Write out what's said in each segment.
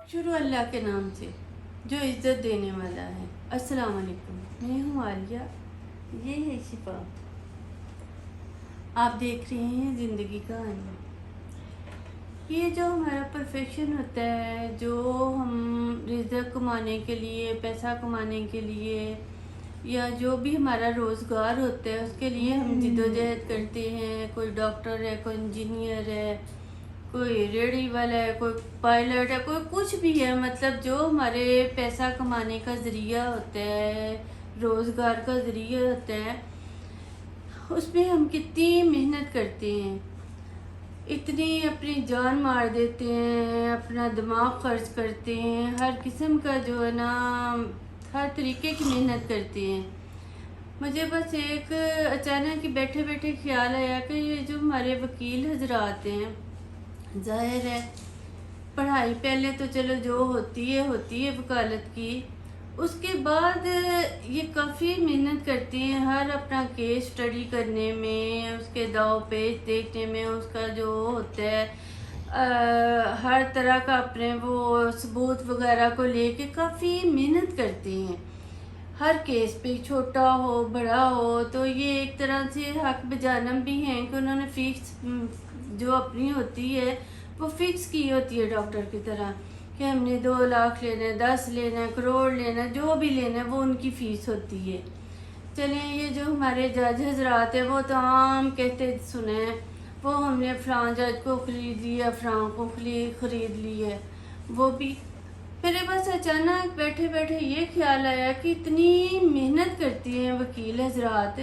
शुरू अल्लाह के नाम से जो इज़्ज़त देने वाला है। अस्सलाम वालेकुम, मैं हूँ आलिया, ये है शिफा। आप देख रहे हैं ज़िंदगी का आईना। ये जो हमारा प्रोफेशन होता है, जो हम रिज़्क़ कमाने के लिए, पैसा कमाने के लिए, या जो भी हमारा रोज़गार होता है उसके लिए हम जिद्दोजहद करते हैं। कोई डॉक्टर है, कोई इंजीनियर है, कोई रेडी वाला है, कोई पायलट है, कोई कुछ भी है। मतलब जो हमारे पैसा कमाने का ज़रिया होता है, रोज़गार का ज़रिया होता है, उसमें हम कितनी मेहनत करते हैं, इतनी अपनी जान मार देते हैं, अपना दिमाग खर्च करते हैं, हर किस्म का जो है ना, हर तरीके की मेहनत करते हैं। मुझे बस एक अचानक ही बैठे बैठे ख्याल आया कि ये जो हमारे वकील हजरात हैं, जाहिर है पढ़ाई पहले तो चलो जो होती है वकालत की, उसके बाद ये काफ़ी मेहनत करती हैं हर अपना केस स्टडी करने में, उसके दाव पेच देखने में, उसका जो होता है हर तरह का अपने वो सबूत वगैरह को लेके काफ़ी मेहनत करती हैं हर केस पे, छोटा हो बड़ा हो। तो ये एक तरह से हक बजानम भी हैं कि उन्होंने फ़ीस जो अपनी होती है वो फिक्स की होती है डॉक्टर की तरह, कि हमने 2 लाख लेना है, 10 लेना है, करोड़ लेना है, जो भी लेना है वो उनकी फ़ीस होती है। चलें, ये जो हमारे जज हजरात हैं वो तो आम कहते सुने हैं, वो हमने फ़लाँ जज को ख़रीद लिया, फ़लाँ को ख़रीद ली है। वो भी मेरे पास अचानक बैठे बैठे ये ख्याल आया कि इतनी मेहनत करती हैं वकील हजरात,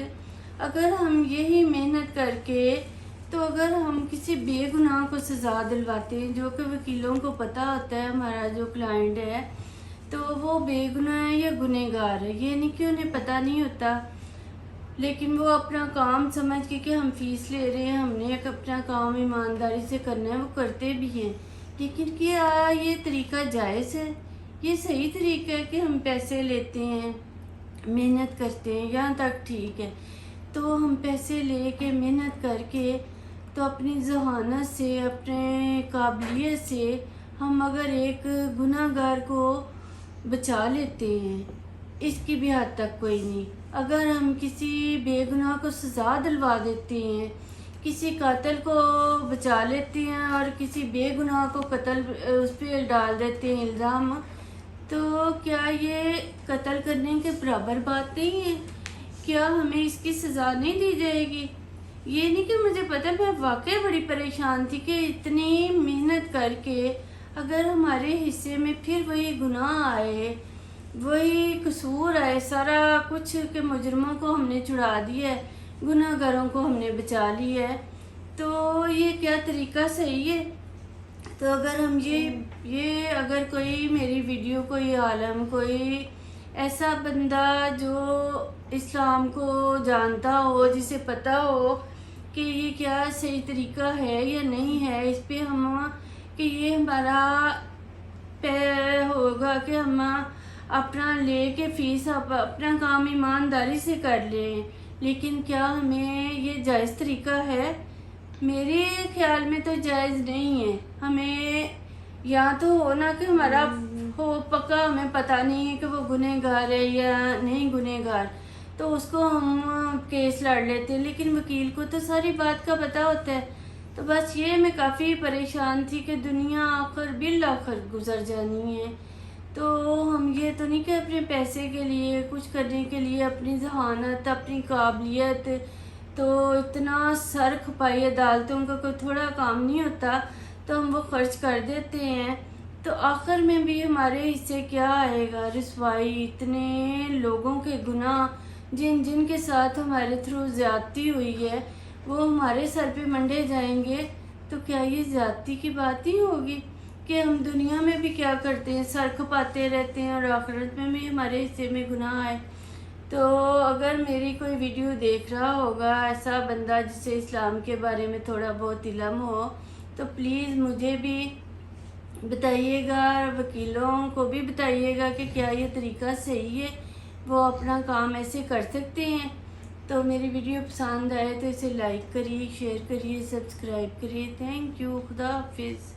अगर हम यही मेहनत करके, तो अगर हम किसी बेगुनाह को सज़ा दिलवाते हैं, जो कि वकीलों को पता होता है हमारा जो क्लाइंट है तो वो बेगुनाह है या गुनहगार है, ये नहीं कि उन्हें पता नहीं होता, लेकिन वो अपना काम समझ के कि हम फ़ीस ले रहे हैं, हमने एक अपना काम ईमानदारी से करना है, वो करते भी हैं। लेकिन क्या ये तरीका जायज़ है? ये सही तरीका है कि हम पैसे लेते हैं, मेहनत करते हैं, यहाँ तक ठीक है। तो हम पैसे लेके मेहनत करके, तो अपनी जहानत से, अपने काबिलियत से हम अगर एक गुनाहगार को बचा लेते हैं, इसकी भी हद तक कोई नहीं। अगर हम किसी बेगुनाह को सज़ा दिलवा देते हैं, किसी कातिल को बचा लेते हैं और किसी बेगुनाह को कत्ल उस पर डाल देते हैं इल्ज़ाम, तो क्या ये कत्ल करने के बराबर बात नहीं है? क्या हमें इसकी सज़ा नहीं दी जाएगी? ये नहीं कि मुझे पता, मैं वाकई बड़ी परेशान थी कि इतनी मेहनत करके अगर हमारे हिस्से में फिर वही गुनाह आए, वही कसूर आए, सारा कुछ के मुजरमों को हमने छुड़ा दिया है, गुनाहगारों को हमने बचा लिया है, तो ये क्या तरीका सही है? तो अगर हम ये अगर कोई मेरी वीडियो, कोई आलम, कोई ऐसा बंदा जो इस्लाम को जानता हो, जिसे पता हो कि ये क्या सही तरीका है या नहीं है, इस पे हम कि ये हमारा होगा कि हम अपना ले के फ़ीस अपना काम ईमानदारी से कर लें, लेकिन क्या हमें ये जायज़ तरीका है? मेरे ख्याल में तो जायज़ नहीं है। हमें या तो हो ना कि हमारा हो पक्का, हमें पता नहीं है कि वो गुनहगार है या नहीं गुनहगार, तो उसको हम केस लड़ लेते हैं, लेकिन वकील को तो सारी बात का पता होता है। तो बस ये मैं काफ़ी परेशान थी कि दुनिया आखिर बिल आखिर गुजर जानी है, तो हम ये तो नहीं कि अपने पैसे के लिए, कुछ करने के लिए, अपनी जहानत, अपनी काबिलियत, तो इतना सर खपाई अदालतों का कोई थोड़ा काम नहीं होता, तो हम वो खर्च कर देते हैं, तो आखिर में भी हमारे हिस्से क्या आएगा? रिसवाई, इतने लोगों के गुनाह जिन के साथ हमारे थ्रू ज़्यादती हुई है, वो हमारे सर पे मंडे जाएंगे। तो क्या ये ज़्यादती की बात ही होगी कि हम दुनिया में भी क्या करते हैं, सर खपाते रहते हैं, और आखिरत में भी हमारे हिस्से में गुनाह आए। तो अगर मेरी कोई वीडियो देख रहा होगा ऐसा बंदा जिसे इस्लाम के बारे में थोड़ा बहुत इल्म हो, तो प्लीज़ मुझे भी बताइएगा, वकीलों को भी बताइएगा कि क्या ये तरीका सही है, वो अपना काम ऐसे कर सकते हैं। तो मेरी वीडियो पसंद आए तो इसे लाइक करिए, शेयर करिए, सब्सक्राइब करिए। Thank you. खुदा हाफिज़।